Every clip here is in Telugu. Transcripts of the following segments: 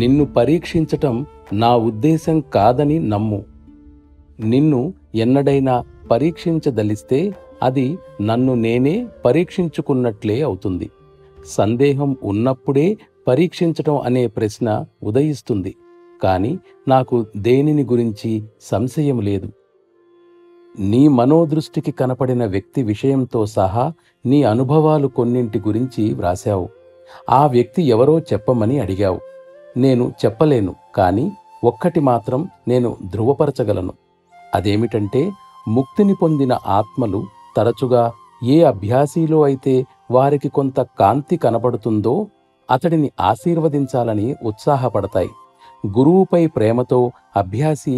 నిన్ను పరీక్షించటం నా ఉద్దేశం కాదని నమ్ము. నిన్ను ఎన్నడైనా పరీక్షించదలిస్తే అది నన్ను నేనే పరీక్షించుకున్నట్లే అవుతుంది. సందేహం ఉన్నప్పుడే పరీక్షించటం అనే ప్రశ్న ఉదయిస్తుంది. కాని నాకు దేనిని గురించి సంశయం లేదు. నీ మనోదృష్టికి కనపడిన వ్యక్తి విషయంతో సహా నీ అనుభవాలు కొన్నింటి గురించి వ్రాశావు. ఆ వ్యక్తి ఎవరో చెప్పమని అడిగావు. నేను చెప్పలేను, కానీ ఒక్కటి మాత్రం నేను ధృవపరచగలను. అదేమిటంటే, ముక్తిని పొందిన ఆత్మలు తరచుగా ఏ అభ్యాసిలో అయితే వారికి కొంత కాంతి కనబడుతుందో అతడిని ఆశీర్వదించాలని ఉత్సాహపడతాయి. గురువుపై ప్రేమతో అభ్యాసి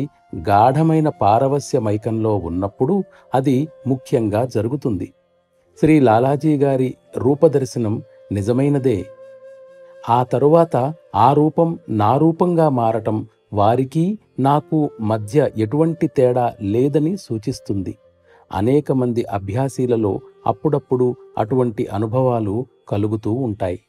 గాఢమైన పారవస్యమైకంలో ఉన్నప్పుడు అది ముఖ్యంగా జరుగుతుంది. శ్రీ లాలాజీ గారి రూపదర్శనం నిజమైనదే. ఆ తరువాత ఆ రూపం నా రూపంగా మారటం వారికి నాకు మధ్య ఎటువంటి తేడా లేదని సూచిస్తుంది. అనేక మంది అభ్యాసీలలో అప్పుడప్పుడు అటువంటి అనుభవాలు కలుగుతూ ఉంటాయి.